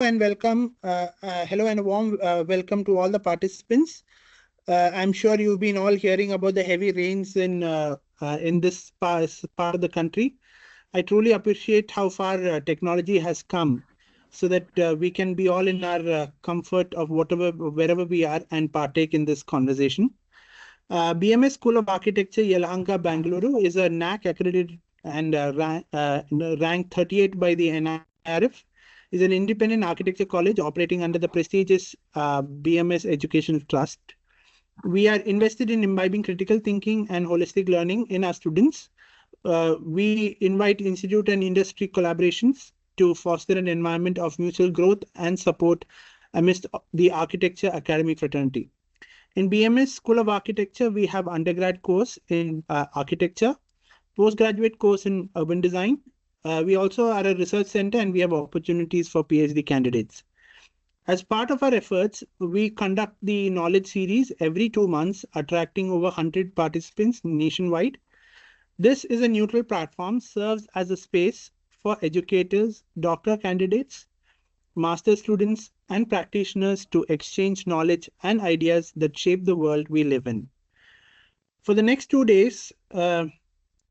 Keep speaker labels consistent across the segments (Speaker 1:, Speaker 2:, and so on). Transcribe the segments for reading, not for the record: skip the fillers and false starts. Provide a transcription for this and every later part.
Speaker 1: and welcome. Hello and a warm welcome to all the participants. I'm sure you've been all hearing about the heavy rains in this part of the country. I truly appreciate how far technology has come, so that we can be all in our comfort of wherever we are and partake in this conversation. BMS School of Architecture, Yelahanka, Bangalore is a NAC accredited and ranked 38 by the NIRF. Is an independent architecture college operating under the prestigious BMS Educational Trust. We are invested in imbibing critical thinking and holistic learning in our students. We invite institute and industry collaborations to foster an environment of mutual growth and support amidst the architecture academic fraternity. In BMS School of Architecture, we have undergrad course in architecture, postgraduate course in urban design. We also are a research center and we have opportunities for PhD candidates. As part of our efforts, we conduct the knowledge series every 2 months, attracting over 100 participants nationwide. This is a neutral platform, serves as a space for educators, doctor candidates, master students, and practitioners to exchange knowledge and ideas that shape the world we live in. For the next 2 days,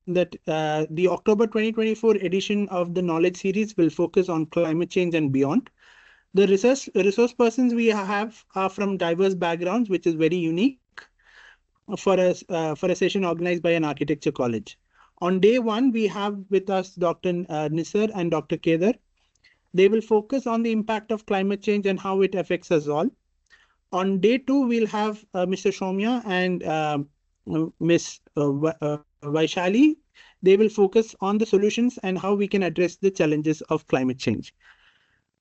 Speaker 1: the October 2024 edition of the Knowledge Series will focus on climate change and beyond. The resource persons we have are from diverse backgrounds, which is very unique for a session organized by an architecture college. On day 1, we have with us Dr. Nisar and Dr. Kedar. They will focus on the impact of climate change and how it affects us all. On day 2, we'll have Mr. Shomya and Ms. Vaishali. They will focus on the solutions and how we can address the challenges of climate change.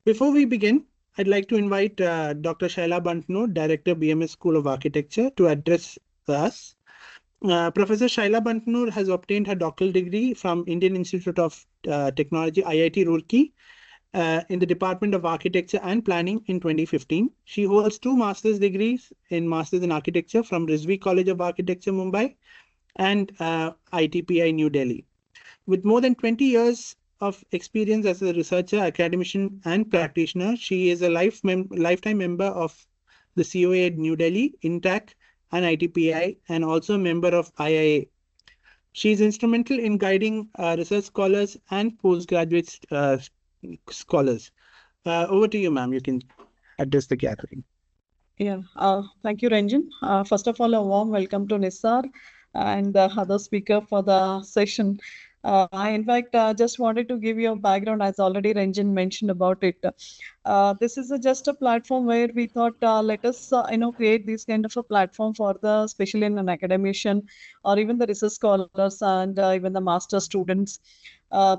Speaker 1: Before we begin, I'd like to invite Dr. Shaila Bantno, Director, BMS School of Architecture, to address us. Professor Shaila Bantnoor has obtained her doctoral degree from Indian Institute of Technology, IIT Roorkee, in the Department of Architecture and Planning in 2015. She holds 2 master's degrees in Masters in Architecture from Rizvi College of Architecture, Mumbai, and ITPI, New Delhi. With more than 20 years of experience as a researcher, academician, and practitioner, she is a lifetime member of the COA at New Delhi, INTAC, and ITPI, and also a member of IIA. She is instrumental in guiding research scholars and postgraduate scholars. Over to you, ma'am. You can address the gathering.
Speaker 2: Yeah, thank you, Ranjan. First of all, a warm welcome to Nisar and the other speaker for the session. I, in fact, just wanted to give you a background, as already Ranjan mentioned about it. This is just a platform where we thought, let us, create this kind of a platform for the, especially in an academician or even the research scholars and even the master students,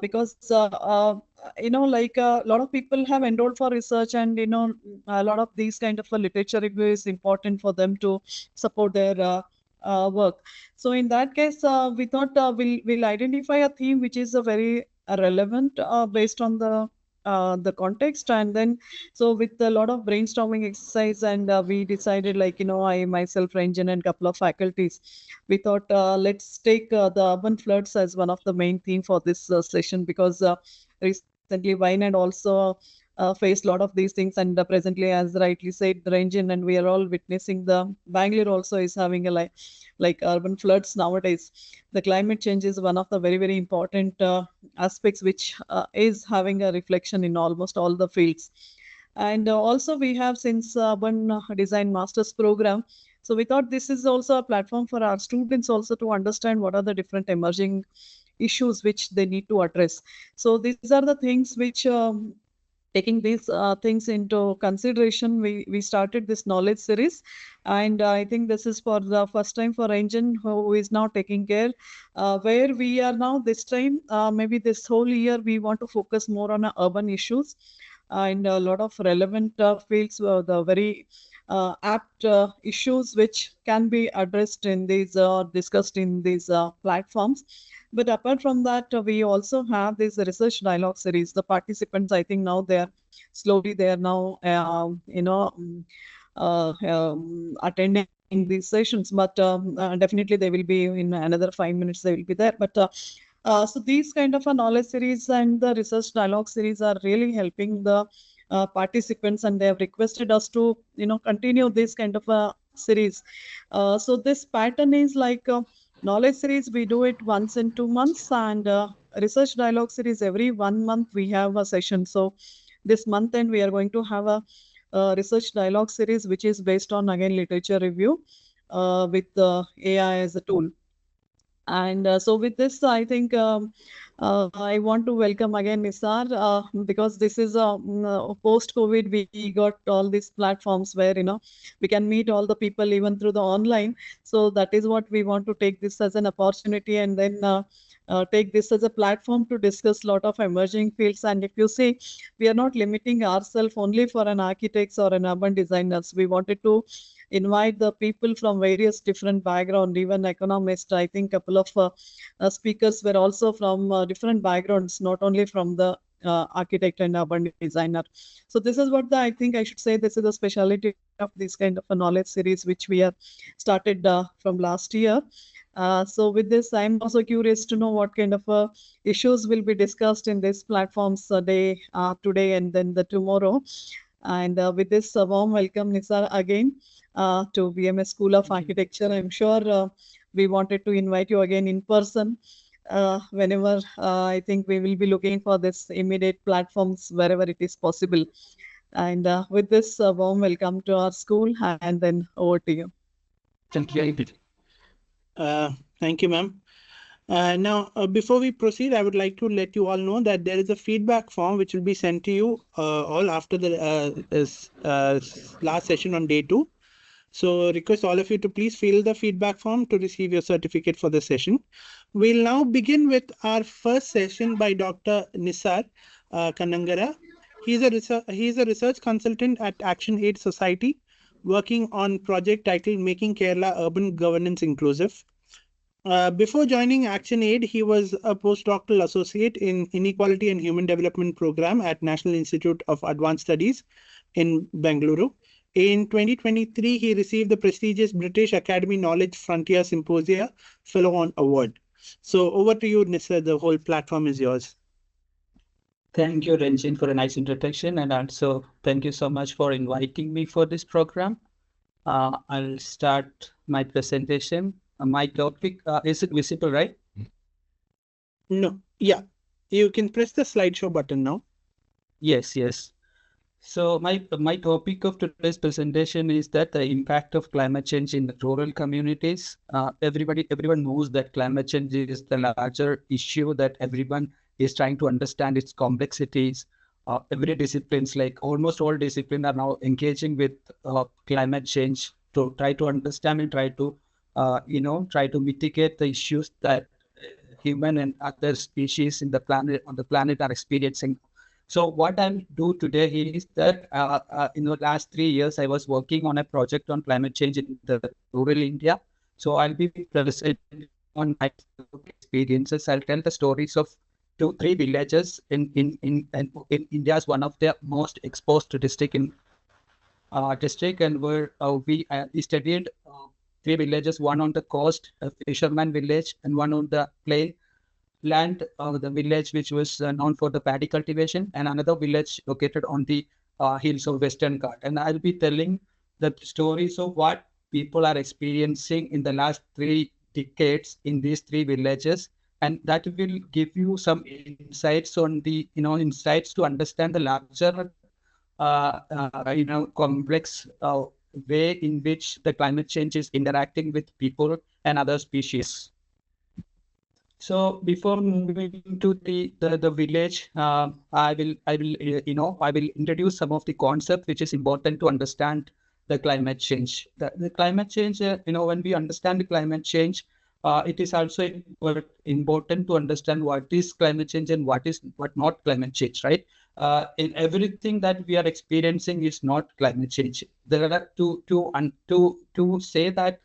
Speaker 2: because like a lot of people have enrolled for research, and a lot of these kind of a literature review is important for them to support their work. So in that case, we thought we'll identify a theme which is a very relevant based on the context, and then so with a lot of brainstorming exercise, and we decided, like I myself, Ranjan, and couple of faculties, we thought let's take the urban floods as one of the main theme for this session, because recently wine and also faced a lot of these things, and presently, as rightly said, Ranjan, and we are all witnessing the Bangalore also is having a like urban floods nowadays. The climate change is one of the very, very important aspects which is having a reflection in almost all the fields. And also we have, since urban design master's program, so we thought this is also a platform for our students also to understand what are the different emerging issues which they need to address. So these are the things which taking these things into consideration, we started this knowledge series, and I think this is for the first time for Ranjan, who is now taking care, where we are now this time, maybe this whole year, we want to focus more on urban issues and a lot of relevant fields, the very apt issues which can be addressed in these discussed in these platforms. But apart from that, we also have this research dialogue series. The participants, I think now they are now attending these sessions, but definitely they will be in another 5 minutes. They will be there. But so these kind of a knowledge series and the research dialogue series are really helping the participants, and they have requested us to continue this kind of a series. So this pattern is like knowledge series. We do it once in 2 months, and research dialogue series every 1 month we have a session. So this month end we are going to have a research dialogue series, which is based on again literature review with AI as a tool. And so with this, I think I want to welcome again Nisar, because this is post-COVID. We got all these platforms where we can meet all the people even through the online. So that is what we want to take this as an opportunity, and then take this as a platform to discuss a lot of emerging fields. And if you see, we are not limiting ourselves only for an architects or an urban designers. We wanted to invite the people from various different background, even economists. I think a couple of speakers were also from different backgrounds, not only from the architect and urban designer. So this is what I think I should say. This is a specialty of this kind of a knowledge series, which we have started from last year. So with this, I'm also curious to know what kind of issues will be discussed in these platforms today and then the tomorrow. And with this, warm welcome, Nisar, again to BMS School of Architecture. I'm sure we wanted to invite you again in person whenever I think we will be looking for this immediate platforms wherever it is possible. And with this, warm welcome to our school, and then over to you.
Speaker 3: Thank you.
Speaker 1: Thank you, ma'am. Now, before we proceed, I would like to let you all know that there is a feedback form which will be sent to you all after the last session on day 2. So request all of you to please fill the feedback form to receive your certificate for the session. We'll now begin with our first session by Dr. Nisar Kannangara. He's a research consultant at Action Aid Society, working on project titled Making Kerala Urban Governance Inclusive. Before joining Action Aid, he was a postdoctoral associate in Inequality and Human Development Program at National Institute of Advanced Studies in Bengaluru. In 2023, he received the prestigious British Academy Knowledge Frontier Symposia Fellow Award. So over to you, Nisar. The whole platform is yours.
Speaker 3: Thank you, Ranjin, for a nice introduction, and also thank you so much for inviting me for this program. I'll start my presentation. My topic, is it visible, right?
Speaker 1: No, yeah. You can press the slideshow button now.
Speaker 3: Yes. So my topic of today's presentation is that the impact of climate change in the rural communities. Everyone knows that climate change is the larger issue that everyone is trying to understand its complexities. Every disciplines, like almost all disciplines, are now engaging with climate change to try to understand and try to mitigate the issues that human and other species on the planet are experiencing. So what I'll do today is that in the last 3 years, I was working on a project on climate change in the rural India. So I'll be presenting on my experiences. I'll tell the stories of 2-3 villages in India's one of the most exposed district, and where we studied 3 villages, one on the coast, a fisherman village, and one on the plain land, the village which was known for the paddy cultivation, and another village located on the hills of Western Ghat. And I'll be telling the stories of what people are experiencing in the last 3 decades in these 3 villages, and that will give you some insights on the insights to understand the larger complex way in which the climate change is interacting with people and other species. So before moving to the village, I will introduce some of the concepts which is important to understand the climate change. The climate change, when we understand the climate change, it is also important to understand what is climate change and what not climate change, right? In everything that we are experiencing is not climate change. There are to say that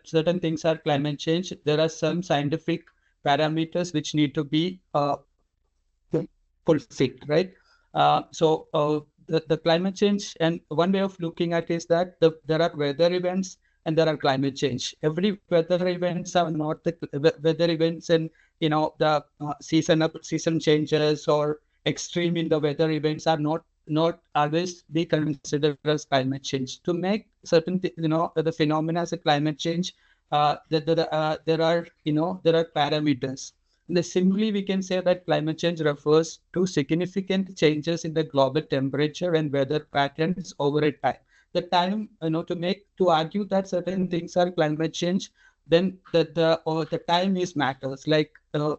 Speaker 3: certain things are climate change. There are some scientific parameters which need to be fulfilled, right? The climate change, and one way of looking at is that there are weather events and there are climate change. Every weather events are not the weather events, and the season changes or extreme in the weather events are not always be considered as climate change. To make certain, the phenomena as a climate change, there are, there are parameters. Simply, we can say that climate change refers to significant changes in the global temperature and weather patterns over a time. The time, to argue that certain things are climate change, then the time is matters. Like, to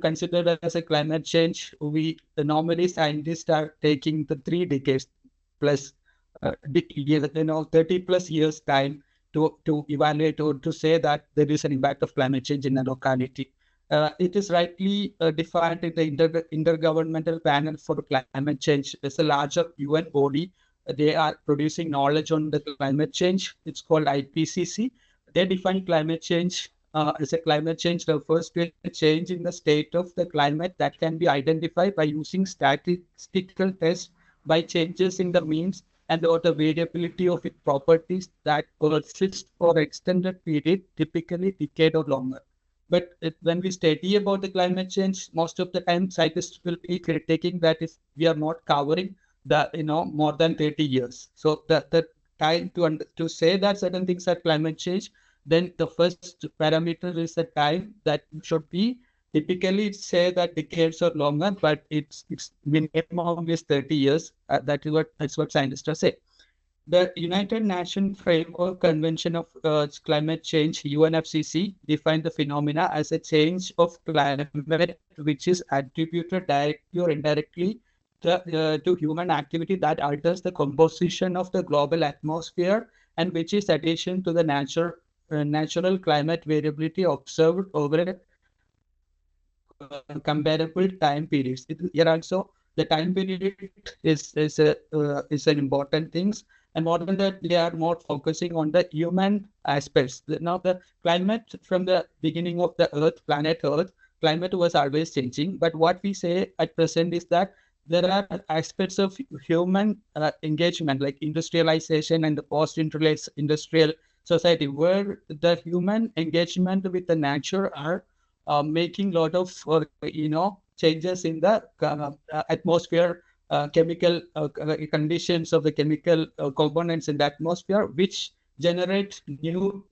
Speaker 3: consider that as a climate change, we normally scientists are taking the 3 decades plus, 30 plus years time to evaluate or to say that there is an impact of climate change in a locality. It is rightly defined in the Intergovernmental Panel for Climate Change. It's a larger UN body. They are producing knowledge on the climate change. It's called IPCC. They define climate change as a climate change refers to a change in the state of the climate that can be identified by using statistical tests, by changes in the means and or the variability of its properties that persist for extended period, typically decade or longer. But when we study about the climate change, most of the time scientists will be taking that if we are not covering the more than 30 years. So the time to say that certain things are climate change, then the first parameter is the time that should be typically say that decades or longer, but it's minimum is 30 years. That's what scientists say. The United Nations Framework Convention of Climate Change, UNFCCC, defined the phenomena as a change of climate which is attributed directly or indirectly to human activity that alters the composition of the global atmosphere and which is addition to the natural climate variability observed over comparable time periods. Here also, the time period is an important thing. And more than that, they are more focusing on the human aspects. Now, the climate from the beginning of the Earth, planet Earth, climate was always changing. But what we say at present is that there are aspects of human engagement, like industrialization and the post-industrial society, where the human engagement with the nature are making a lot of changes in the atmosphere, chemical conditions of the chemical components in the atmosphere, which generate new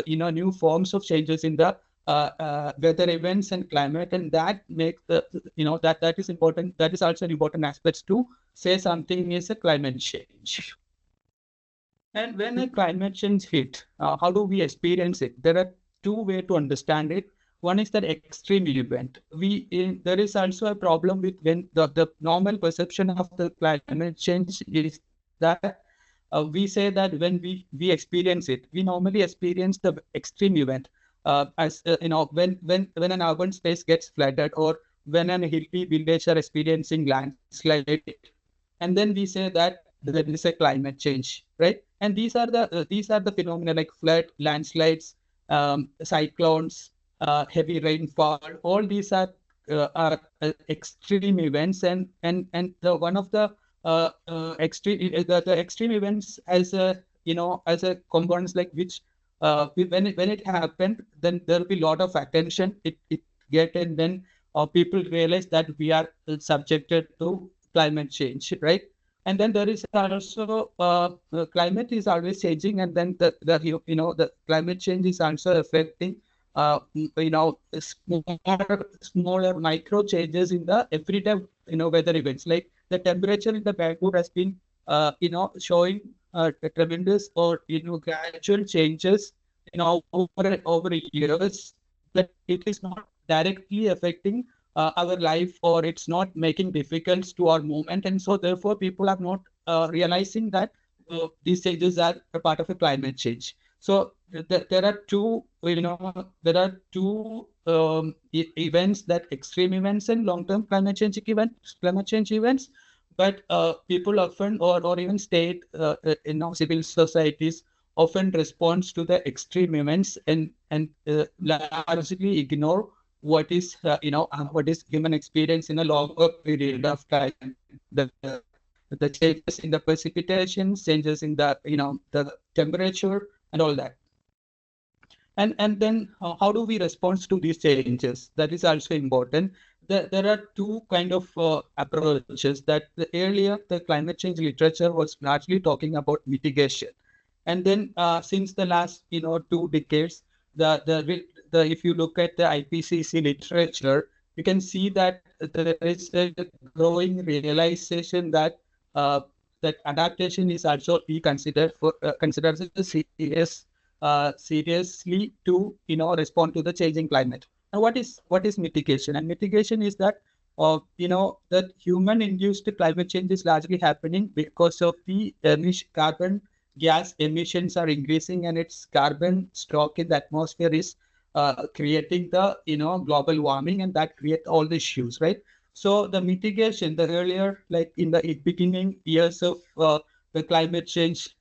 Speaker 3: new forms of changes in the weather events and climate, and that makes the that is important. That is also an important aspect to say something is a climate change. And when a climate change hit, how do we experience it? There are two ways to understand it. One is that extreme event. There is also a problem with when the normal perception of the climate change is that we say that when we experience it, we normally experience the extreme event as when an urban space gets flooded, or when a hilly village are experiencing landslide, and then we say that there is a climate change, right? And these are the phenomena like flood, landslides, cyclones, heavy rainfall. All these are extreme events, and one of the extreme events as a components like which when it happened, then there will be a lot of attention it get, and then people realize that we are subjected to climate change, right? And then there is also climate is always changing, and then the climate change is also affecting smaller micro changes in the everyday weather events. Like the temperature in the Bangalore has been showing tremendous or gradual changes over years, but it is not directly affecting our life, or it's not making difference to our movement, and so therefore people are not realizing that these changes are a part of a climate change. So there are two events, that extreme events and long-term climate change events. But people often or even state civil societies often responds to the extreme events and largely ignore what is human experience in a longer period of time. The changes in the precipitation, changes in the the temperature and all that. And then how do we respond to these changes? That is also important. There are two kind of approaches. That the earlier the climate change literature was largely talking about mitigation, and then since the last 2 decades, the if you look at the IPCC literature, you can see that there is a growing realization that that adaptation is also be considered as a seriously to respond to the changing climate. And what is mitigation? And mitigation is that that human induced climate change is largely happening because of the carbon gas emissions are increasing, and its carbon stock in the atmosphere is creating the global warming, and that create all the issues, right? So the mitigation, the earlier, like in the beginning years of the climate change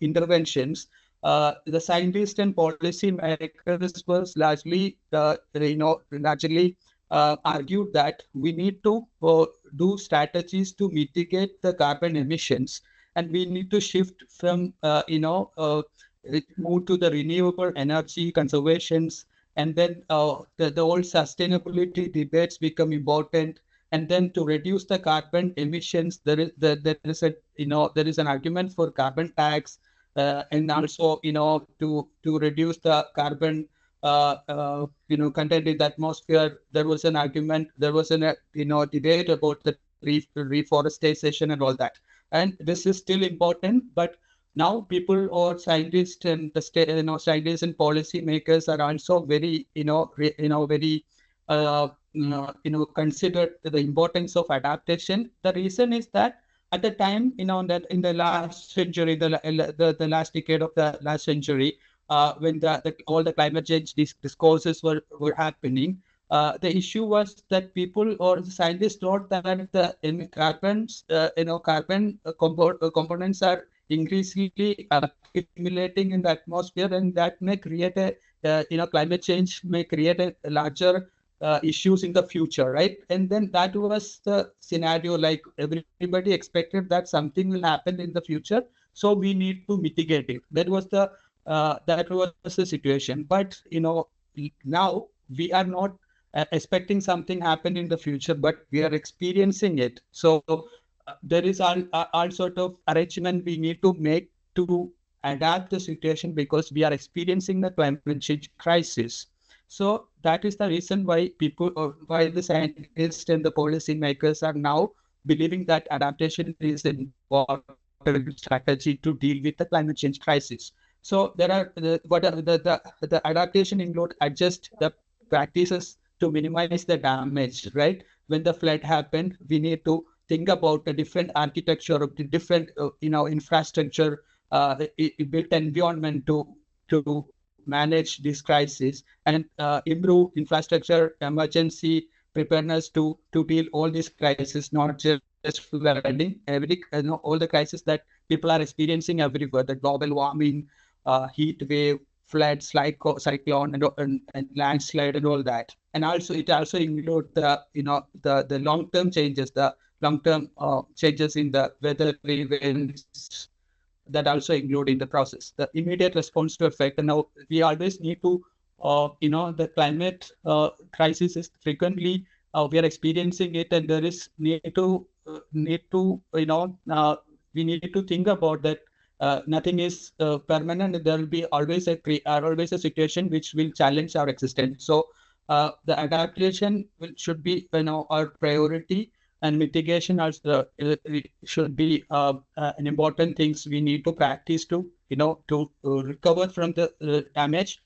Speaker 3: interventions, the scientists and policy makers was largely argued that we need to do strategies to mitigate the carbon emissions, and we need to shift from move to the renewable energy conservations, and then the whole sustainability debates become important. And then to reduce the carbon emissions, there is an argument for carbon tax, and also to reduce the carbon content in the atmosphere. There was an argument, there was an debate about the reforestation and all that. And this is still important, but now people or scientists and the scientists and policy makers are also very very considered the importance of adaptation. The reason is that at the time, that in the last century, the last decade of the last century, when all the climate change discourses were happening, the issue was that people or the scientists thought that the carbon components are increasingly accumulating in the atmosphere, and that may create climate change may create a larger issues in the future, right? And then that was the scenario, like everybody expected that something will happen in the future, so we need to mitigate it. That was the situation. But now we are not expecting something happen in the future, but we are experiencing it. So there is all sort of arrangement we need to make to adapt the situation, because we are experiencing the climate change crisis. So that is the reason why why the scientists and the policy makers are now believing that adaptation is an important strategy to deal with the climate change crisis. So there are the adaptation include adjust the practices to minimize the damage, right? When the flood happened, we need to think about a different architecture of the different infrastructure, built environment to manage this crisis, and improve infrastructure, emergency preparedness to deal all these crises, not just flooding, all the crises that people are experiencing everywhere, the global warming, heat wave, flood, cyclone, and landslide, and all that. And also it also includes the long-term changes, changes in the weather events, that also include in the process. The immediate response to effect. And now we always need to, the climate crisis is frequently we are experiencing it, and there is we need to think about that. Nothing is permanent. There will be always a situation which will challenge our existence. So the adaptation should be our priority, and mitigation also should be an important things we need to practice to recover from the damage.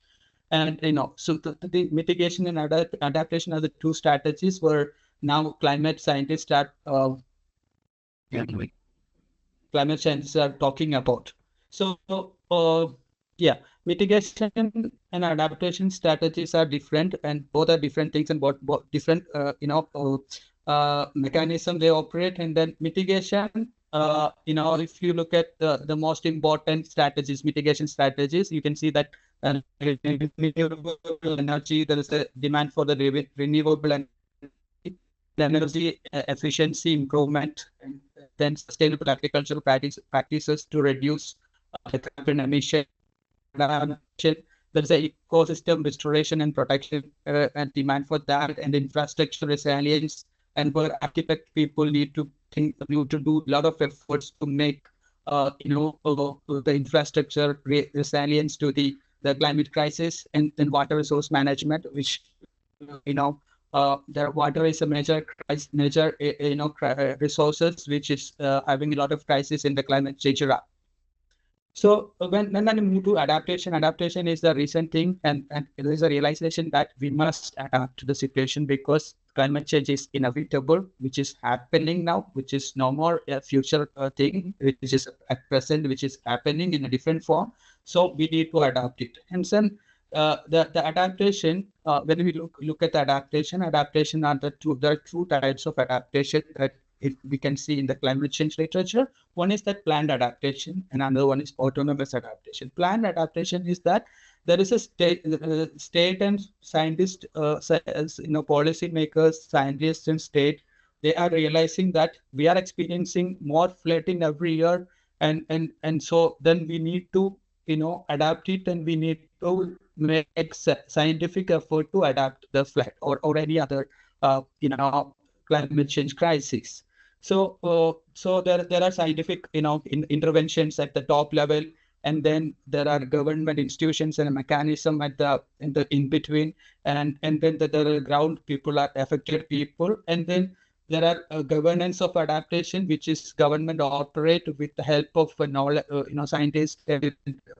Speaker 3: And so the mitigation and adaptation are the two strategies where now climate scientists are talking about. So yeah, mitigation and adaptation strategies are different, and both are different things, and both different mechanism they operate. And then mitigation, if you look at the most important strategies, mitigation strategies, you can see that renewable energy, there is a demand for the renewable energy efficiency improvement, and then sustainable agricultural practices to reduce carbon emission. there's a ecosystem restoration and protection and demand for that, and infrastructure resilience, and where architect people need to do a lot of efforts to make the infrastructure resilience to the climate crisis, and then water resource management, which the water is a major resources which is having a lot of crisis in the climate change era. So when I move to adaptation, adaptation is the recent thing, and there is a realization that we must adapt to the situation because climate change is inevitable, which is happening now, which is no more a future thing, which is at present, which is happening in a different form. So we need to adapt it. And then the adaptation, when we look at the adaptation are there are two types of adaptation that we can see in the climate change literature. One is that planned adaptation, and another one is autonomous adaptation. Planned adaptation is that there is a state and scientists, policy makers, scientists and state, they are realizing that we are experiencing more flooding every year, and so then we need to adapt it, and we need to make scientific effort to adapt the flood or any other climate change crisis. So there are scientific interventions at the top level, and then there are government institutions and a mechanism at the in between, and then there are ground people are affected people, and then there are governance of adaptation, which is government operate with the help of scientists and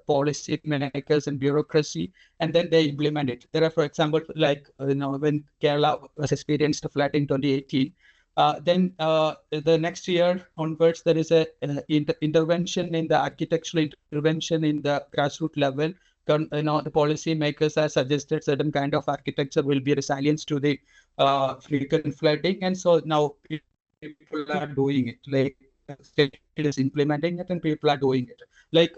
Speaker 3: policy makers and bureaucracy, and then they implement it. There are, for example, like when Kerala was experienced a flood in 2018. Then the next year onwards, there is a intervention in the architectural intervention in the grassroots level. The policy makers have suggested certain kind of architecture will be resilience to the frequent flooding, and so now people are doing it. Like state is implementing it, and people are doing it. Like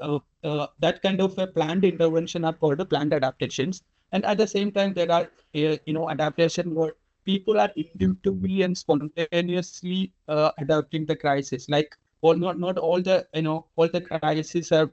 Speaker 3: that kind of a planned intervention are called the planned adaptations. And at the same time, there are adaptation where people are intuitively and spontaneously adapting the crisis. Like, well, not all the all the crises are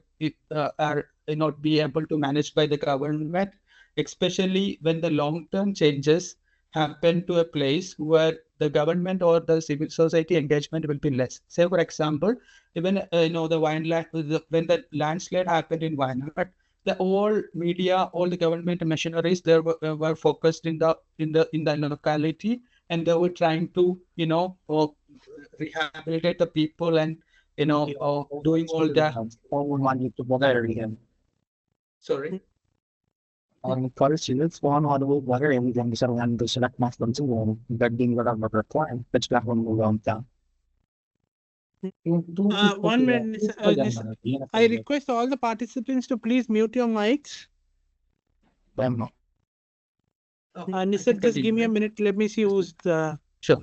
Speaker 3: not be able to manage by the government, especially when the long-term changes happen to a place where the government or the civil society engagement will be less. Say, for example, even when the landslide happened in Wayanad, the all media, all the government machineries there were focused in the locality, and they were trying to rehabilitate the people, and doing all the sorry.
Speaker 4: First, it's one or the water and then surround the select master to that being whatever required, that's back on the long down.
Speaker 1: 1 minute. I request all the participants to please mute your mics. Nisar, just give me a minute. Let me see who's the.
Speaker 3: Sure.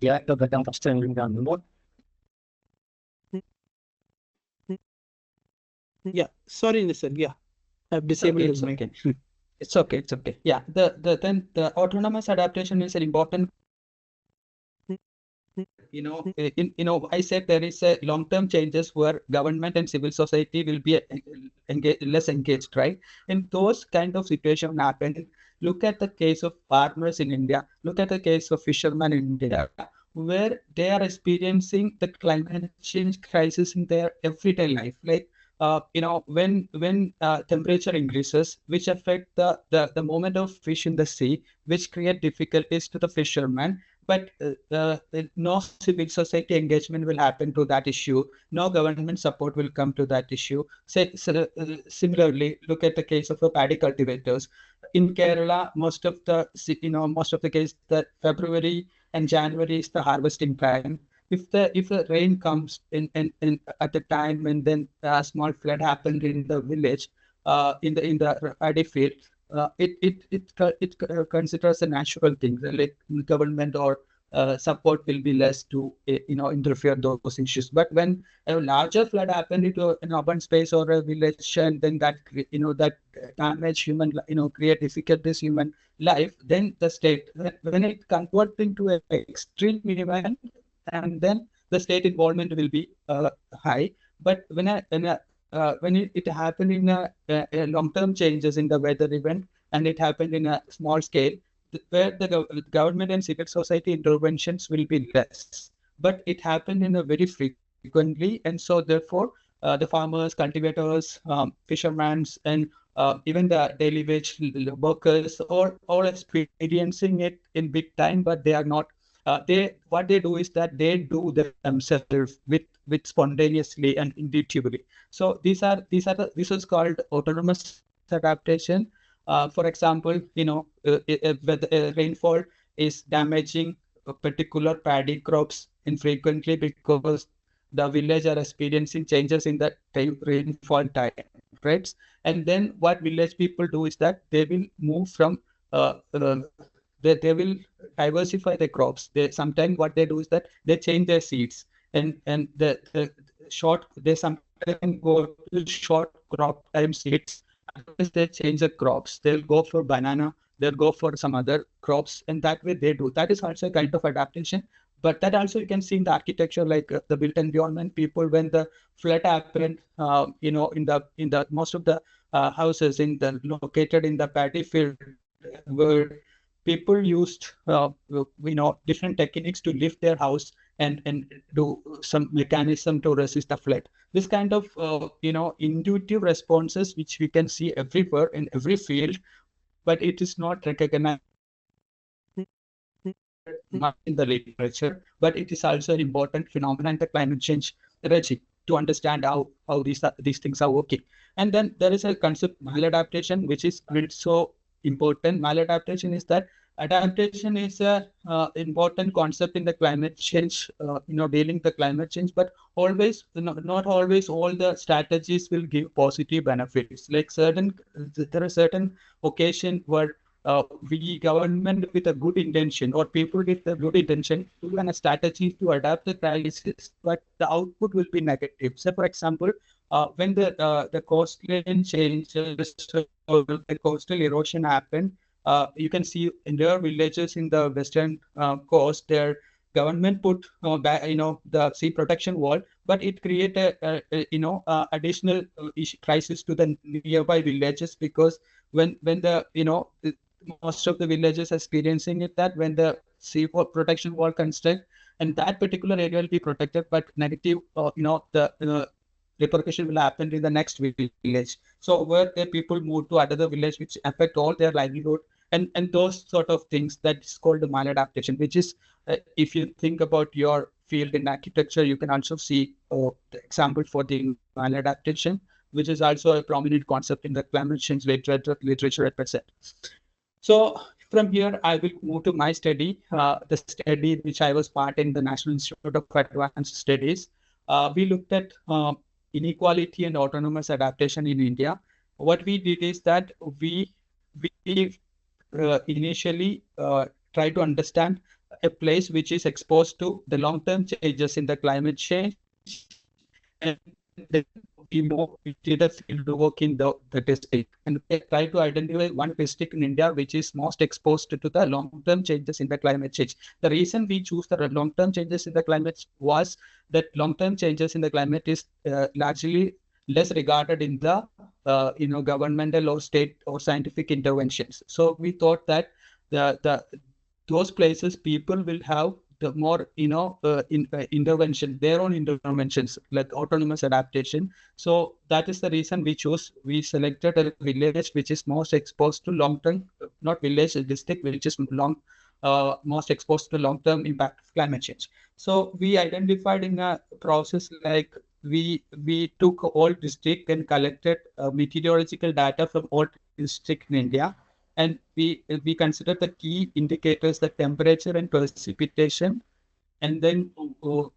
Speaker 4: Yeah, the down down the board.
Speaker 1: Yeah, sorry, Nisar. Yeah, I've disabled his mic.
Speaker 3: Okay. It's okay. Yeah, then the autonomous adaptation is an important. I said there is a long-term changes where government and civil society will be less engaged, right? And those kind of situation happen. Look at the case of farmers in India. Look at the case of fishermen in India, where they are experiencing the climate change crisis in their everyday life. Like, when temperature increases, which affect the movement of fish in the sea, which create difficulties to the fishermen. But no civil society engagement will happen to that issue. No government support will come to that issue. Similarly, look at the case of the paddy cultivators in Kerala. Most of the case that February and January is the harvesting time. If the rain comes in at the time, and then a small flood happened in the village, in the paddy field. It considers a natural thing. Like government or support will be less to interfere those issues. But when a larger flood happened into an urban space or a village, and then that that damage human create difficulties human life, then the state, when it converts into an extreme event, and then the state involvement will be high. But when a when it happened in a long-term changes in the weather event, and it happened in a small scale, where the government and civil society interventions will be less. But it happened in a very frequently, and so therefore the farmers, cultivators, fishermen, and even the daily wage workers, all experiencing it in big time, but they are not. They what they do is that they do themselves with spontaneously and intuitively. So this is called autonomous adaptation. For example, rainfall is damaging particular paddy crops infrequently because the village are experiencing changes in the rainfall time, right? And then what village people do is that they will move from they will diversify the crops. They sometimes what they do is that they change their seeds, and the short they sometimes go to short crop time seeds. Otherwise, they change the crops. They'll go for banana. They'll go for some other crops, and that way they do. That is also a kind of adaptation. But that also you can see in the architecture, like the built environment. People, when the flood happened, in the most of the houses in the located in the paddy field, where people used different techniques to lift their house and do some mechanism to resist the flood. This kind of intuitive responses which we can see everywhere in every field, but it is not recognized much in the literature. But it is also an important phenomenon in the climate change regime to understand how these things are working. And then there is a concept maladaptation, which is so important. Maladaptation is that adaptation is a important concept in the climate change, dealing the climate change, but always not always all the strategies will give positive benefits. Like there are certain occasions where we government with a good intention or people with a good intention do a strategy to adapt the crisis, but the output will be negative. So, for example, when the coastline changes or the coastal erosion happened, you can see in their villages in the western coast, their government put the sea protection wall, but it created additional crisis to the nearby villages, because when the most of the villages experiencing it, that when the sea protection wall construct and that particular area will be protected, but negative the repercussion will happen in the next village. So where the people move to another village, which affect all their livelihood, and those sort of things. That is called the maladaptation, which is if you think about your field in architecture, you can also see the example for the maladaptation, which is also a prominent concept in the climate change literature at present. So from here, I will move to my study, the study which I was part in the National Institute of Advanced Studies. We looked at inequality and autonomous adaptation in India. What we did is that we initially try to understand a place which is exposed to the long-term changes in the climate change, and then we did a field work in the district, and we try to identify one district in India which is most exposed to the long-term changes in the climate change. The reason we choose the long-term changes in the climate was that long-term changes in the climate is largely less regarded in the governmental or state or scientific interventions. So we thought that those places people will have the more intervention, their own interventions, like autonomous adaptation. So that is the reason we selected a village which is most exposed to long-term, not village, a district which is most exposed to long-term impact of climate change. So we identified in a process, like we took all district and collected meteorological data from all districts in India, and we considered the key indicators, the temperature and precipitation, and then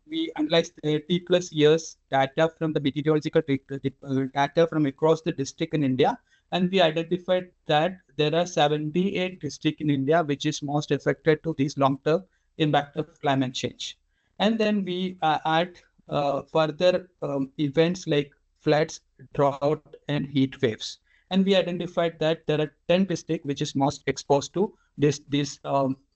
Speaker 3: we analyzed 30 plus years data from the meteorological data from across the district in India, and we identified that there are 78 districts in India which is most affected to this long-term impact of climate change. And then we add further events like floods, drought, and heat waves. And we identified that there are 10 districts which is most exposed to these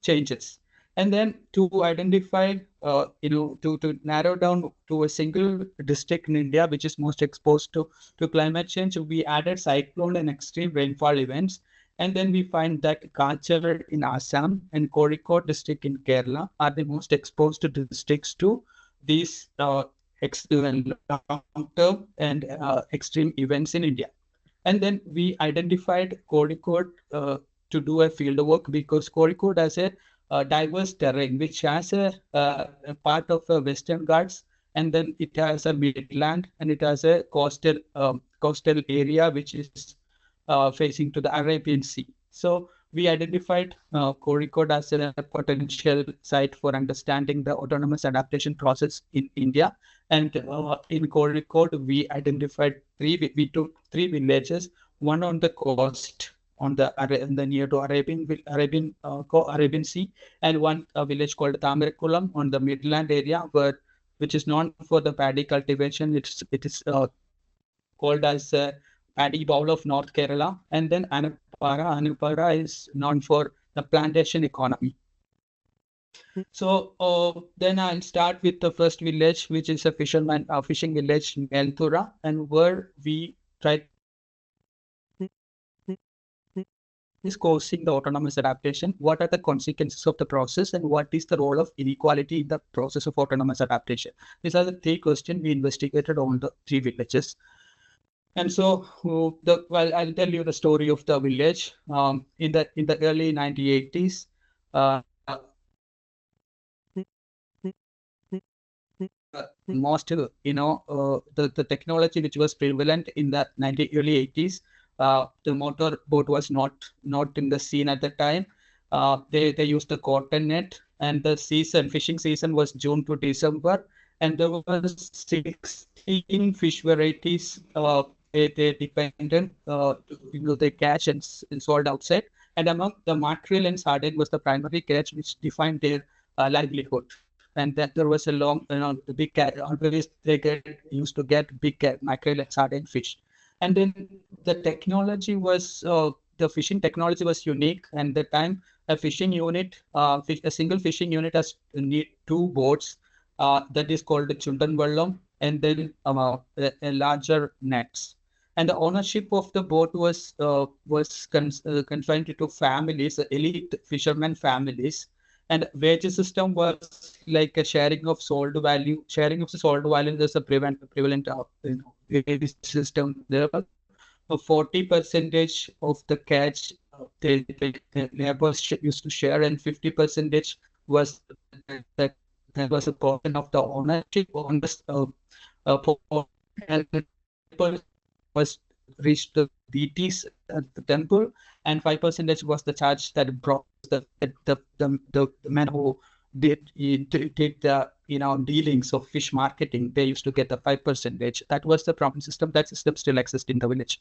Speaker 3: changes. And then to identify, to narrow down to a single district in India which is most exposed to climate change, we added cyclone and extreme rainfall events. And then we find that Kachar in Assam and Kozhikode district in Kerala are the most exposed districts to these long-term and extreme events in India. And then we identified Kozhikode to do a field work because Kozhikode has a diverse terrain, which has a part of Western Ghats, and then it has a midland, and it has a coastal area which is facing to the Arabian Sea. So we identified Kozhikode as a potential site for understanding the autonomous adaptation process in India. And in Kozhikode, we identified we took three villages, one on the coast, on the near to Arabian Sea, and one village called Tamarikulam on the midland area, which is known for the paddy cultivation. It is called as paddy bowl of North Kerala. And then Anupara is known for the plantation economy. So then I'll start with the first village, which is a fishing village in Elthura, and where we tried is causing the autonomous adaptation. What are the consequences of the process, and what is the role of inequality in the process of autonomous adaptation? These are the three questions we investigated on the three villages. And so, I'll tell you the story of the village. In the early 1980s, most the technology which was prevalent in the early 80s, the motor boat was not in the scene at the time. They used the cotton net, and the fishing season was June to December, and there was 16 fish varieties they dependent they catch and sold outside, and among the mackerel and sardine was the primary catch which defined their livelihood. And that there was a long, the big cat, always they used to get big mackerel and sardine fish. And then the technology was, the fishing technology was unique. And at the time, a fishing unit, a single fishing unit has need two boats, that is called the Chundan Vallam, and then a larger nets. And the ownership of the boat was confined to families, elite fishermen families. And wage system was like a sharing of sold value. Sharing of the sold value is a prevalent wage system there. 40% of the catch the laborers used to share, and 50% was that was a portion of the ownership on this and was reached the deities at the temple, and 5% was the charge that brought the men who did the dealings of fish marketing. They used to get the 5%. That was the profit system. That system still exists in the village.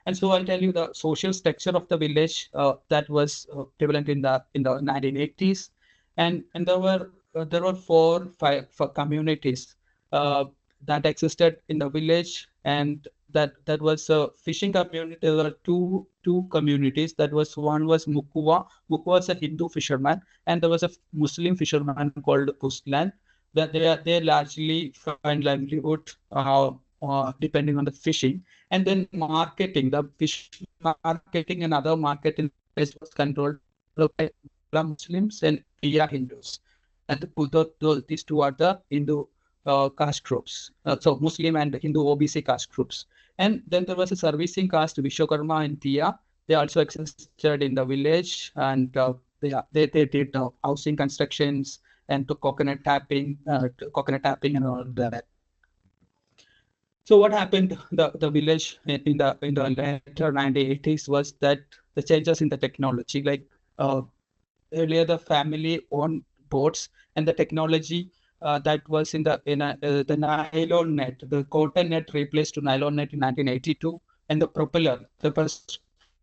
Speaker 3: And so I'll tell you the social structure of the village that was prevalent in the 1980s, and there were four communities that existed in the village, and that was a fishing community. There were two communities. One was Mukwa. Mukwa was a Hindu fisherman, and there was a Muslim fisherman called Kuslan. That they largely find livelihood depending on the fishing. And then marketing, the fish marketing and other marketing was controlled by Muslims and Hindus. And these two are the Hindu caste groups. So Muslim and Hindu OBC caste groups. And then there was a servicing caste, Vishwakarma and Tia. They also existed in the village, and they did housing constructions and to coconut tapping and all that. So what happened the village in the later 1980s was that the changes in the technology, like earlier the family owned boats, and the technology that was in the nylon net, the cotton net replaced to nylon net in 1982, and the first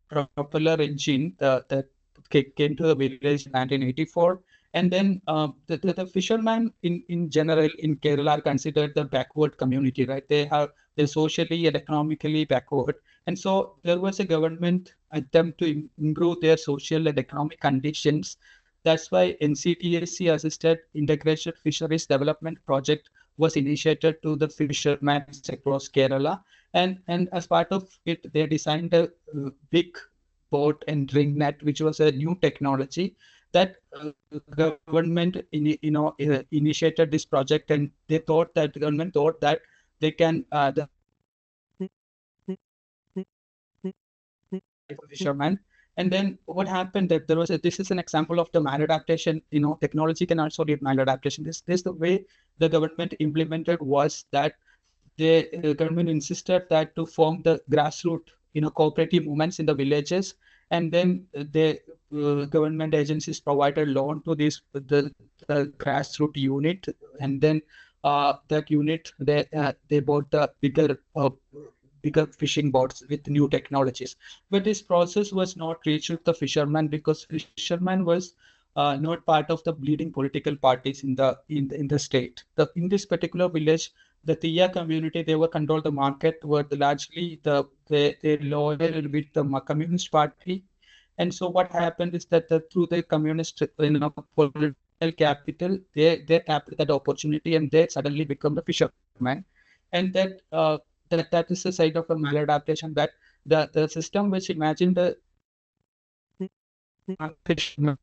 Speaker 3: propeller engine that came to the village in 1984. And then the fishermen in general in Kerala are considered the backward community, right? They're socially and economically backward. And so there was a government attempt to improve their social and economic conditions That's why NCTSC assisted integrated fisheries development project was initiated to the fishermen across Kerala, and as part of it, they designed a big boat and ring net, which was a new technology that government initiated this project, and they thought that the government thought that they can the fisherman. And then what happened that there was this is an example of the maladaptation. Technology can also lead maladaptation. This the way the government implemented was that the government insisted that to form the grassroots cooperative movements in the villages, and then the government agencies provided loan to the grassroots unit, and then that unit they bought the bigger fishing boats with new technologies. But this process was not reached with the fishermen, because fishermen was not part of the leading political parties in the state. In this particular village, the Tiya community, they were control the market, were largely they loyal with the Communist Party. And so what happened is that through the communist political capital, they tapped that opportunity and they suddenly become the fishermen. And that is the side of a maladaptation, that the system which imagined the fishermen,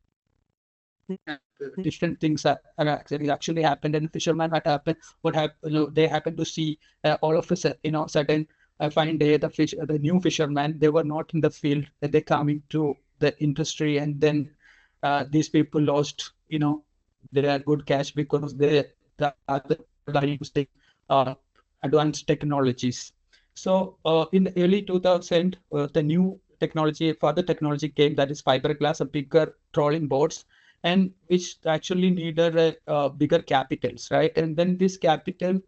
Speaker 3: different things are actually happened, and fishermen they happened to see all of a sudden fine day the new fishermen, they were not in the field, that they coming to the industry, and then these people lost their good cash because the other are using advanced technologies. So in the early 2000, the new further technology came, that is fiberglass, a bigger trolling boats, and which actually needed bigger capitals, right? And then this capital,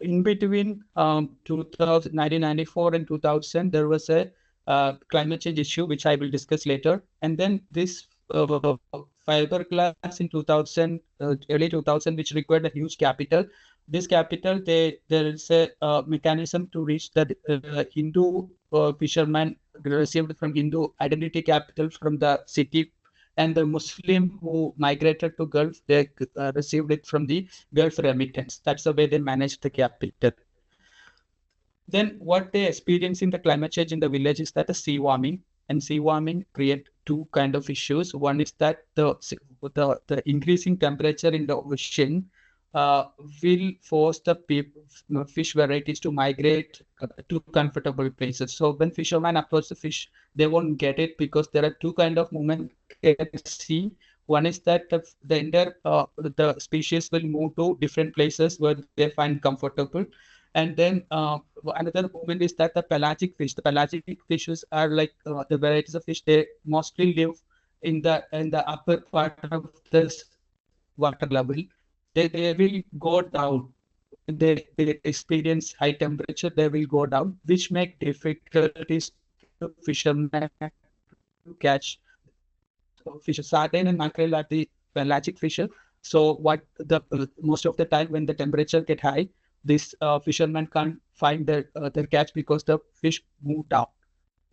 Speaker 3: in between 1994 and 2000, there was a climate change issue, which I will discuss later. And then this fiberglass in 2000, early 2000, which required a huge capital. This capital, there is a mechanism to reach the Hindu fishermen received from Hindu identity capital from the city, and the Muslim who migrated to Gulf, they received it from the Gulf remittance. That's the way they managed the capital. Then what they experience in the climate change in the village is that the sea warming, and sea warming create two kind of issues. One is that the increasing temperature in the ocean will force the fish varieties to migrate to comfortable places. So when fishermen approach the fish, they won't get it, because there are two kind of movement you can see. One is that the entire the species will move to different places where they find comfortable. And then another movement is that the pelagic fish. The pelagic fishes are like the varieties of fish. They mostly live in the upper part of this water level. They will go down. They experience high temperature. They will go down, which make difficulties to fishermen to catch fish. Sardine and mackerel are the pelagic fish. So what most of the time when the temperature get high, this fishermen can't find their catch because the fish move down.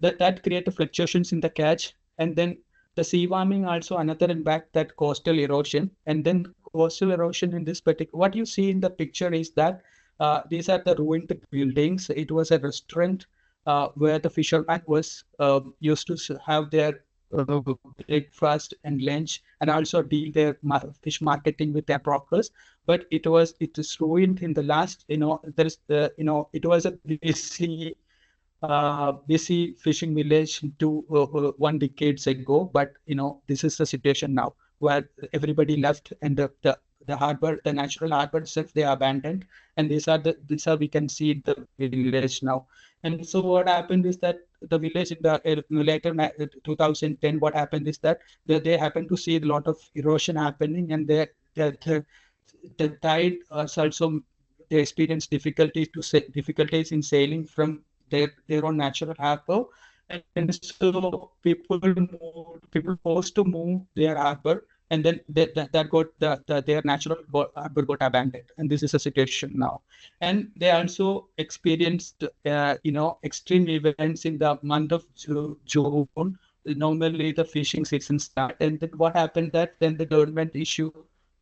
Speaker 3: That create fluctuations in the catch. And then the sea warming also another impact, that coastal erosion. And then coastal erosion in this particular, what you see in the picture is that these are the ruined buildings. It was a restaurant where the fishermen was used to have their breakfast and lunch, and also deal their fish marketing with their brokers. But it is ruined in the last, there's it was a busy fishing village 1 decade ago, but this is the situation now, where everybody left, and the harbor, the natural harbor itself, they abandoned. And these are we can see the village now. And so what happened is that the village in the later 2010, what happened is that they happened to see a lot of erosion happening, and the tide also, they experienced difficulties in sailing from their own natural harbor. And so people forced to move their harbor, and then that got their natural harbor got abandoned, and this is a situation now. And they also experienced extreme events in the month of June, normally the fishing season start. And then what happened that then the government issue,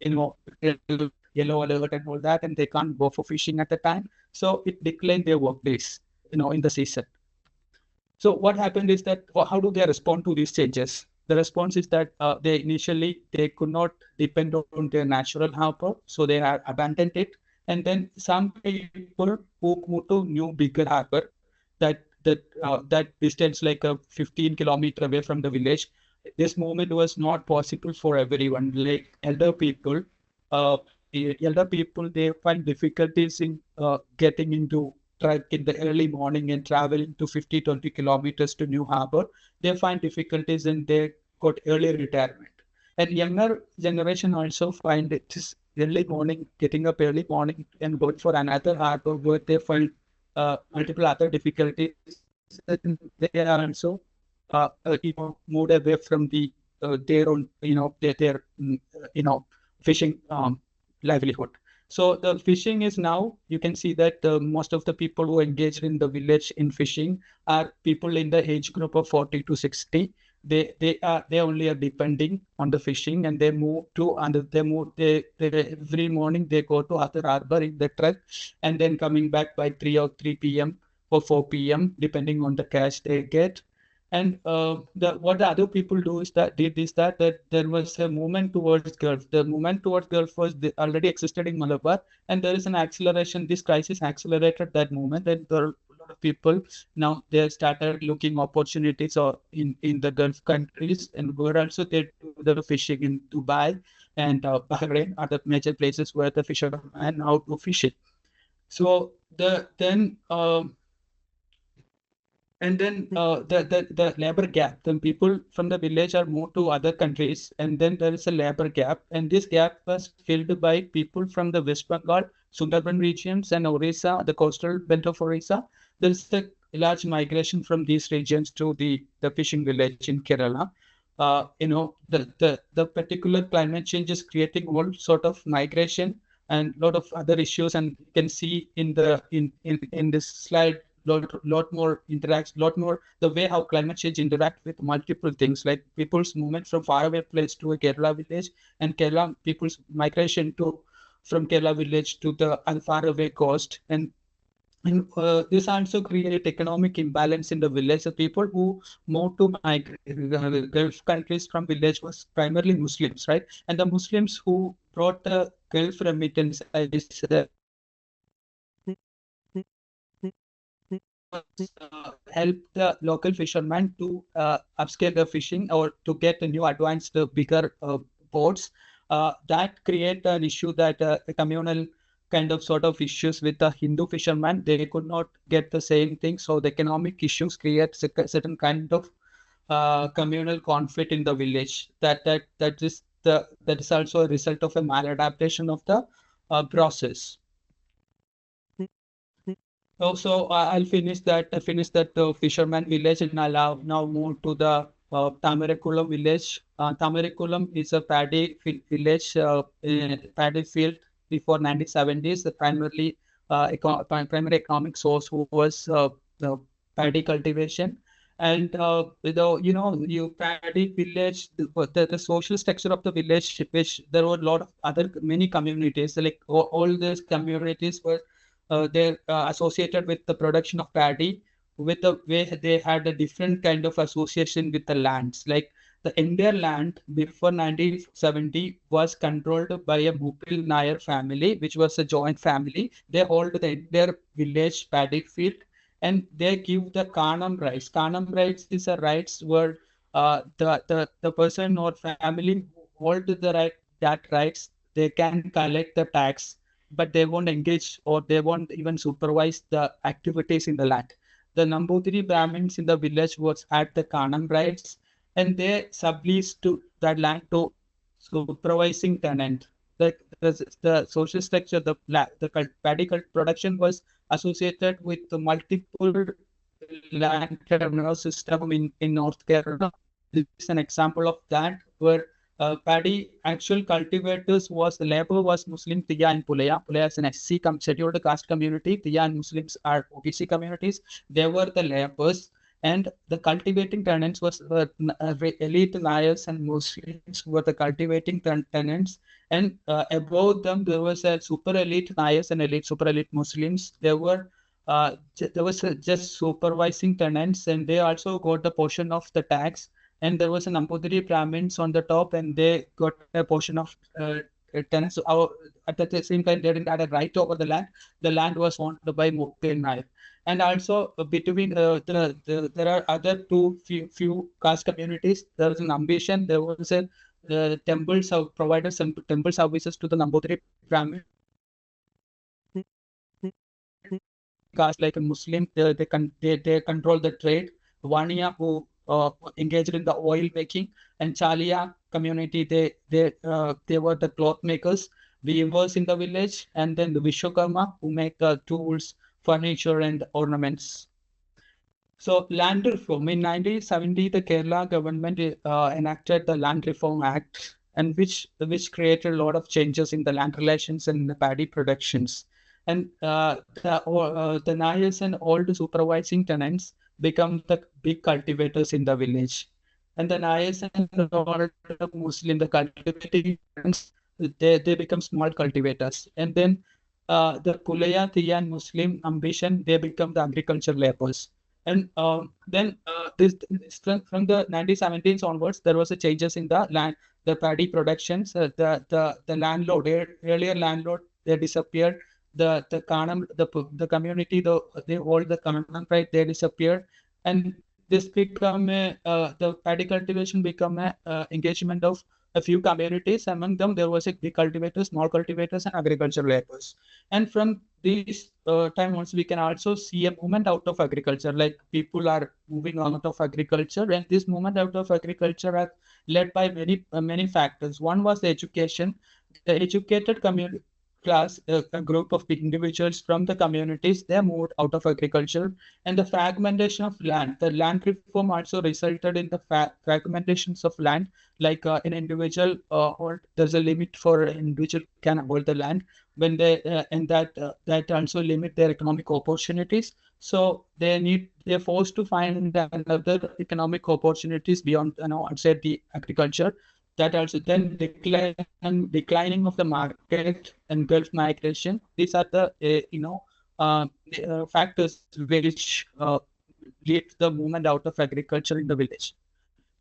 Speaker 3: yellow alert and all that, and they can't go for fishing at the time. So it declined their work days, in the season. So what happened is that how do they respond to these changes? The response is that they could not depend on their natural harbor, so they have abandoned it. And then some people who moved to new bigger harbor, that distance like a 15-kilometer away from the village. This movement was not possible for everyone. Like uh, elder people, they find difficulties in getting into truck in the early morning and traveling to 50-20 kilometers to New Harbor. They find difficulties and they got early retirement. And younger generation also find it is early morning, getting up early morning and going for another harbor where they find multiple other difficulties. And they are also moved away from their own, fishing livelihood. So the fishing is now, you can see that most of the people who engage in the village in fishing are people in the age group of 40 to 60. They only are depending on the fishing, and they move to they every morning they go to other harbor in the truck, and then coming back by 3 p.m. or 4 p.m. depending on the catch they get. And what the other people do is that there was a movement towards Gulf. The movement towards Gulf was already existed in Malabar, and there is an acceleration. This crisis accelerated that movement, and there are a lot of people now they started looking opportunities or in the Gulf countries, and we're also they do the fishing in Dubai and Bahrain are the major places where the fishermen now do fishing. So and then the labor gap, the people from the village are moved to other countries, and then there is a labor gap, and this gap was filled by people from the West Bengal, Sundarban regions, and Orissa, the coastal belt of Orissa. There is a large migration from these regions to the fishing village in Kerala. The particular climate change is creating all sort of migration and a lot of other issues, and you can see in this slide lot more the way how climate change interact with multiple things, like people's movement from faraway place to a Kerala village, and Kerala people's migration from Kerala village to the faraway coast, and this also create economic imbalance in the village. The people who moved to Gulf countries from village was primarily Muslims, right? And the Muslims who brought the Gulf remittance help the local fishermen to upscale their fishing or to get a new advanced bigger boats. That create an issue that a communal kind of sort of issues with the Hindu fishermen. They could not get the same thing. So the economic issues create certain kind of communal conflict in the village. That is also a result of a maladaptation of the process. So I'll finish that. Fisherman village, and I'll now move to the Tamarekulam village. Tamarekulam is a paddy village, paddy field before 1970s. The primary economic source was the paddy cultivation. And paddy village, the social structure of the village, which there were a lot of many communities, like all these communities were they're associated with the production of paddy, with the way they had a different kind of association with the lands. Like the entire land before 1970 was controlled by a Mupil Nair family, which was a joint family. They hold the entire village paddy field, and they give the Kanam rights. Kanam rights is a rights where the person or family who hold that rights, they can collect the tax, but they won't engage or they won't even supervise the activities in the land. The Nambudiri Brahmins in the village was at the Kanam rights, and they subleased to that land to supervising tenant. The social structure, the paddy production was associated with the multiple land terminal system in North Kerala. This is an example of that, where paddy actual cultivators the labor was Muslim, Tiya and Pulaya. Pulaya is an SC scheduled caste community. Tiya and Muslims are OBC communities. They were the laborers, And the cultivating tenants were elite Nayars and Muslims who were the cultivating tenants. And above them, there was a super elite Nayars and elite super elite Muslims. There was just supervising tenants, and they also got a portion of the tax. And there was a Nambudiri Brahmins on the top, and they got a portion of tenants. At the same time, they didn't have a right over the land. The land was owned by Mukti Nair. And also between there are other few caste communities. There was an ambition. There was a temples have provided some temple services to the Nambudiri Brahmin caste, like a Muslim. They control the trade. Vaniya, who engaged in the oil making, and Chalia community, they were the cloth makers, weavers in the village, and then the Vishwakarma, who make tools, furniture, and ornaments. So land reform in 1970, the Kerala government enacted the Land Reform Act, and which created a lot of changes in the land relations and the paddy productions. And the Nayars and all the supervising tenants become the big cultivators in the village. And the Nayars and all the Muslim, the cultivating tenants, they become small cultivators. And then the Kulaya, Thiya, and Muslim ambition, they become the agriculture laborers. And then from the 1917s onwards, there was a changes in the land, the paddy productions. The landlord, earlier landlord, they disappeared. The community, they hold the common right, they disappeared, and this become the paddy cultivation become a engagement of a few communities. Among them, there was a big cultivators, small cultivators, and agriculture laborers. And from this time once, we can also see a movement out of agriculture, like people are moving out of agriculture, and this movement out of agriculture are led by many factors. One was the education. The educated community class, a group of individuals from the communities, they moved out of agriculture. And the fragmentation of land, the land reform also resulted in the fragmentations of land, like an individual hold, there's a limit for an individual can hold the land when they and that also limit their economic opportunities. So they're forced to find another economic opportunities beyond, outside the agriculture. That also then declining of the market and Gulf migration. These are the factors which lead to the movement out of agriculture in the village.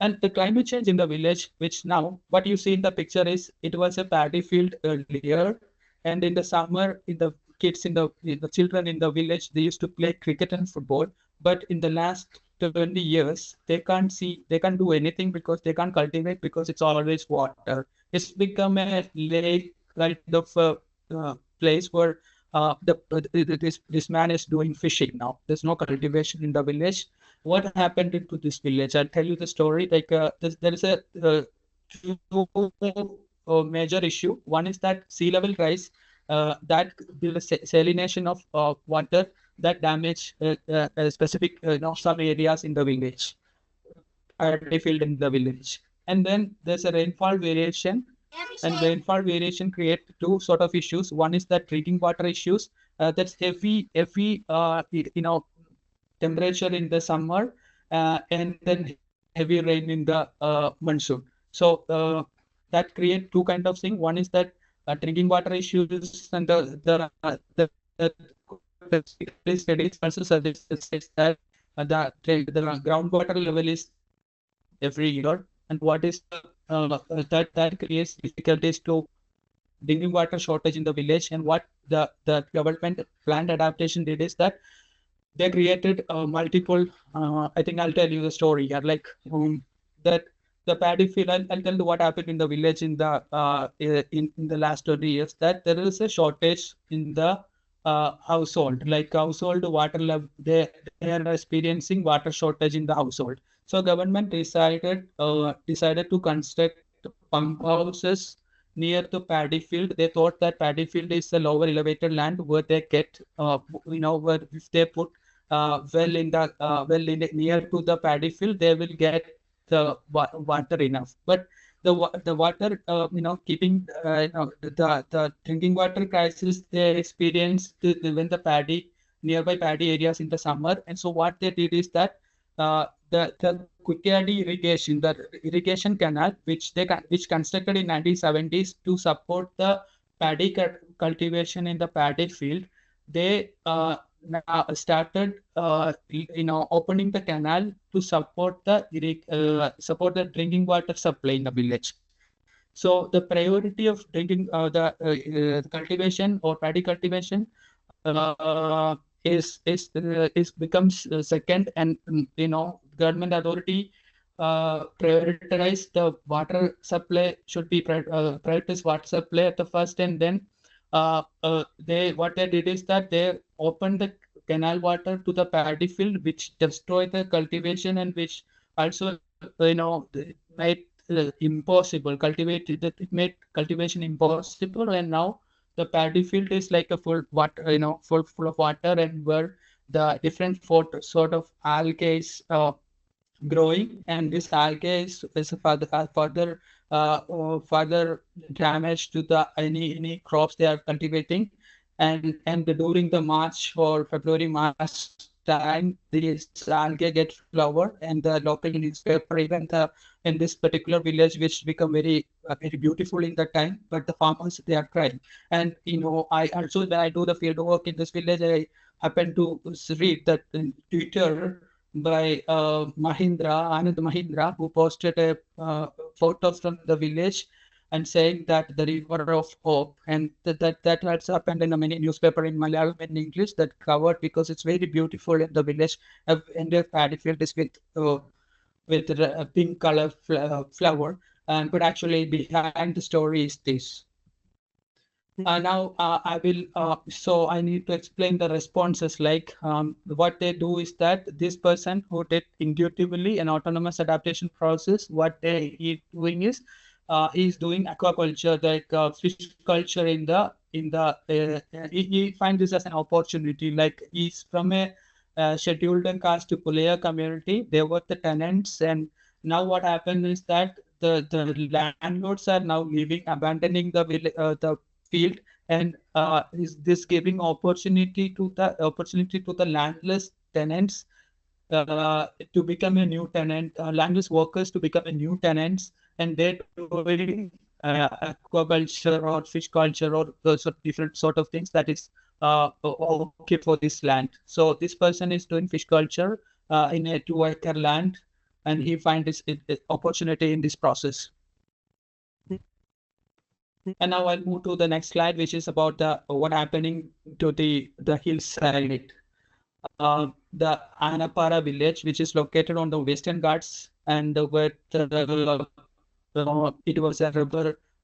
Speaker 3: And the climate change in the village, which now what you see in the picture is, it was a paddy field earlier, and in the summer, in the kids in the children in the village, they used to play cricket and football. But in the last 20 years, they can't do anything because they can't cultivate, because it's always water. It's become a lake kind of place where this man is doing fishing now. There's no cultivation in the village. What happened into this village? I'll tell you the story. Like there is a two major issue. One is that sea level rise, that the salination of water that damage specific some areas in the village, field in the village. And then there's a rainfall variation, and rainfall variation create two sort of issues. One is that drinking water issues. That's heavy temperature in the summer, and then heavy rain in the monsoon. So that create two kind of thing. One is that drinking water issues, and the studies also suggests that the groundwater level is every year, and what is that creates difficulties to drinking water shortage in the village. And what the government planned adaptation did is that they created multiple. I think I'll tell you the story here. Like that the paddy field. I'll tell you what happened in the village in the last 20 years. That there is a shortage in the household. Like household water level, they are experiencing water shortage in the household. So government decided to construct pump houses near the paddy field. They thought that paddy field is a lower elevated land where they get where if they put near to the paddy field, they will get the water enough. But the water, keeping the drinking water crisis they experienced when the nearby paddy areas in the summer. And so what they did is that the Kutyadi irrigation, the irrigation canal, which constructed in 1970s to support the paddy cultivation in the paddy field, they now started opening the canal to support the drinking water supply in the village. So the priority of drinking the cultivation or paddy cultivation uh, is becomes second, and government authority prioritize the water supply, should be prioritize water supply at the first, and then they what they did is that they opened the canal water to the paddy field, which destroyed the cultivation, and which also made impossible cultivate that it made cultivation impossible. And now the paddy field is like a full water, full of water, and where the different sort of algae is growing, and this algae is further damage to the any crops they are cultivating. And during the March or February March time, this algae get flower, and the local newspaper, even the in this particular village, which become very beautiful in that time, but the farmers, they are crying. And I also, when I do the field work in this village, I happen to read that in Twitter by Anand Mahindra, who posted a photos from the village and saying that the river of hope, and that has happened in a many newspaper in Malayalam and English that covered, because it's very beautiful in the village. And the paddy field is with a pink color flower, and but actually behind the story is this. Now I will, so I need to explain the responses. Like what they do is that this person who did intuitively an autonomous adaptation process, what he doing is he's doing aquaculture, like fish culture he finds this as an opportunity. Like he's from a scheduled caste to Pulaya community. They were the tenants, and now what happened is that the landlords are now leaving, abandoning the field, and is this giving opportunity to the landless tenants to become a new tenant, landless workers to become a new tenants, and they're doing aquaculture or fish culture or those different sort of things that is okay for this land. So this person is doing fish culture in a 2-acre land, and he finds this opportunity in this process. And now I'll move to the next slide, which is about what happening to the hillside. The Anapara village, which is located on the Western Ghats, and where it was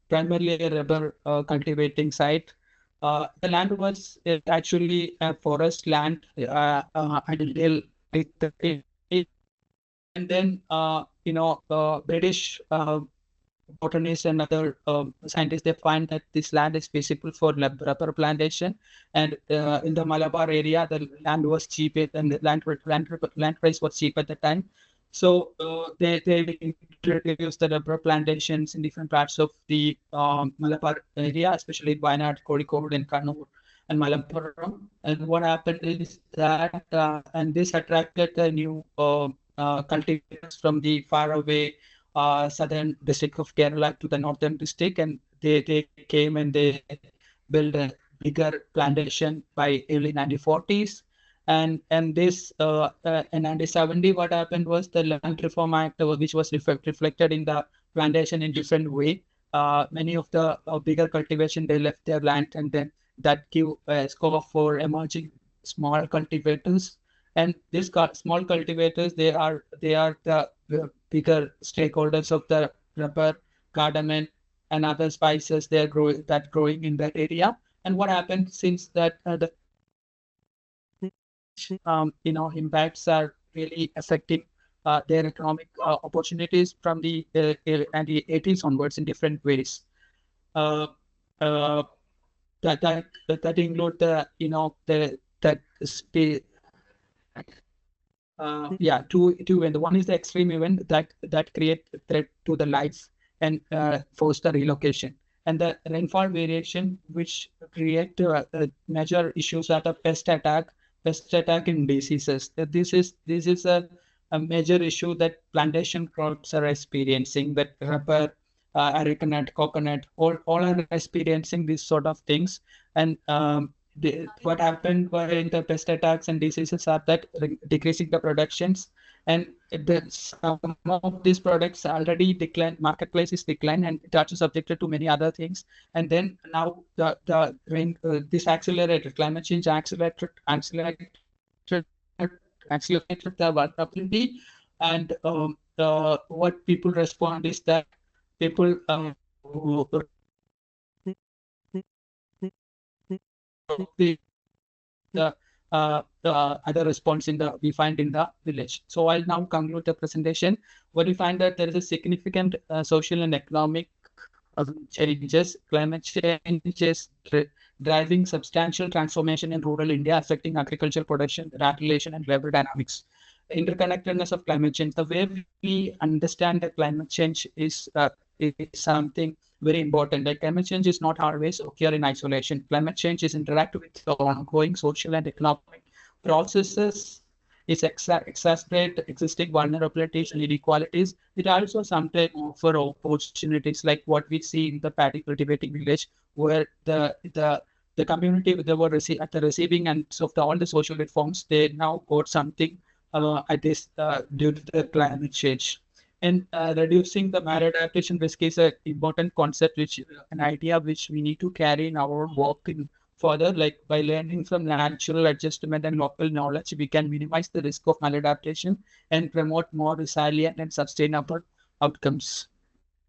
Speaker 3: primarily a rubber cultivating site. The land was actually a forest land until and then British botanists and other scientists, they find that this land is feasible for rubber plantation, and in the Malabar area the land was cheap, and the land price was cheap at the time. So they introduced the rubber plantations in different parts of the Malabar area, especially Wayanad, Kozhikode, and Kannur and Malappuram. And what happened is that and this attracted the new cultivators from the faraway southern district of Kerala to the northern district, and they came and they built a bigger plantation by early 1940s. And this in 1970, what happened was the Land Reform Act, which was reflected in the plantation in different way. Many of the bigger cultivation, they left their land, and then that give scope for emerging small cultivators. And these small cultivators, they are the bigger stakeholders of the rubber, cardamom, and other spices they're growing in that area. And what happened since that the impacts are really affecting their economic opportunities from the 80s onwards in different ways. That include two events. One is the extreme event that create threat to the life and force the relocation, and the rainfall variation, which create major issues that are pest attack and diseases. This is a a major issue that plantation crops are experiencing, that rubber, arecanut, coconut, all are experiencing these sort of things. And what happened in the pest attacks and diseases are that decreasing the productions, and some of these products already declined, marketplace is declined, and it also subjected to many other things. And then now this accelerated climate change accelerated the vulnerability. And what people respond is that people the other response we find in the village. So I'll now conclude the presentation, where we find that there is a significant social and economic changes. Climate change is driving substantial transformation in rural India, affecting agricultural production, population, and labor dynamics. Interconnectedness of climate change. The way we understand that climate change is something very important. Like, climate change is not always occur in isolation. Climate change is interact with the ongoing social and economic processes. It exacerbate existing vulnerabilities and inequalities. It also sometimes offer opportunities, like what we see in the paddy cultivating village, where the community, they were at the receiving end of all the social reforms, they now got something at this due to the climate change. And reducing the maladaptation risk is an important concept, which an idea which we need to carry in our work in further. Like, by learning from natural adjustment and local knowledge, we can minimize the risk of maladaptation and promote more resilient and sustainable outcomes.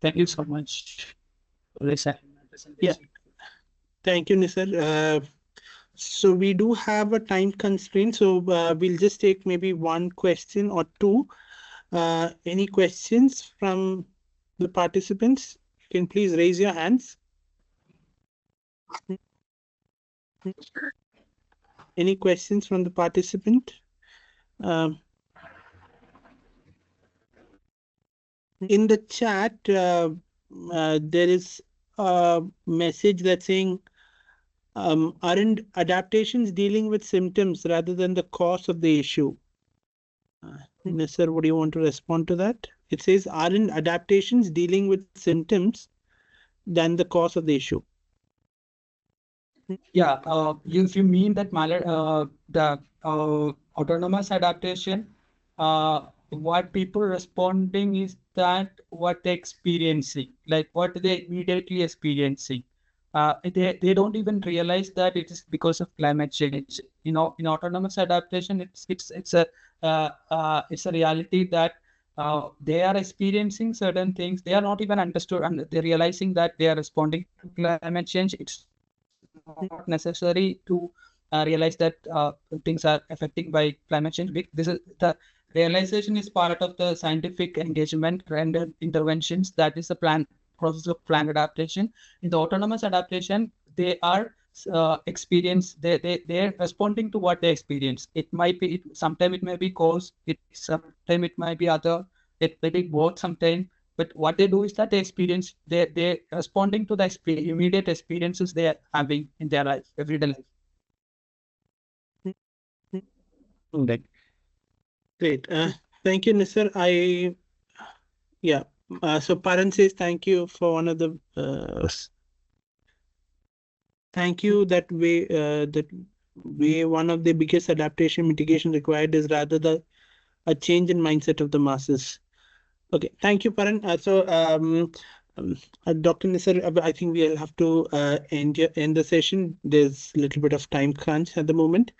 Speaker 3: Thank you so much for listening.
Speaker 1: Yeah. Thank you, Nisar. So we do have a time constraint, so we'll just take maybe one question or two. Any questions from the participants? You can please raise your hands. Any questions from the participant? In the chat, there is a message that's saying, aren't adaptations dealing with symptoms rather than the cause of the issue? Nisar, would you want to respond to that? It says, aren't adaptations dealing with symptoms than the cause of the issue?
Speaker 3: Yeah, if you mean that the autonomous adaptation, what people responding is that what they're experiencing, like what they immediately experiencing. They don't even realize that it is because of climate change. You know, in autonomous adaptation, it's a reality that they are experiencing certain things. They are not even understood, and they're realizing that they are responding to climate change. It's not necessary to realize that things are affecting by climate change. This is the realization is part of the scientific engagement and interventions. That is the process of planned adaptation. In the autonomous adaptation, they are they're responding to what they experience. It might be sometimes it may be cause, sometimes it might be other, it may be both sometimes. But what they do is that they're responding to the immediate experiences they are having in their life, everyday life.
Speaker 1: Right. Great. Thank you, Nisar. So Paran says thank you for one of the thank you that way one of the biggest adaptation mitigation required is rather a change in mindset of the masses. Okay, thank you, Paran. Dr. Nisar, I think we'll have to end the session. There's a little bit of time crunch at the moment.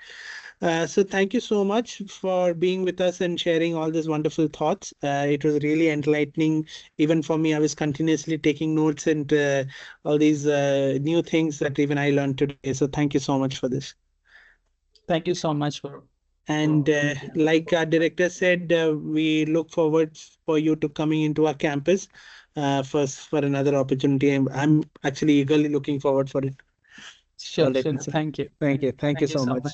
Speaker 1: So thank you so much for being with us and sharing all these wonderful thoughts. It was really enlightening. Even for me, I was continuously taking notes and all these new things that even I learned today. So thank you so much for this.
Speaker 3: Thank you so much for.
Speaker 1: And like our director said, we look forward for you to coming into our campus for another opportunity. I'm actually eagerly looking forward for it.
Speaker 3: Sure. Thank you.
Speaker 1: Thank you so much.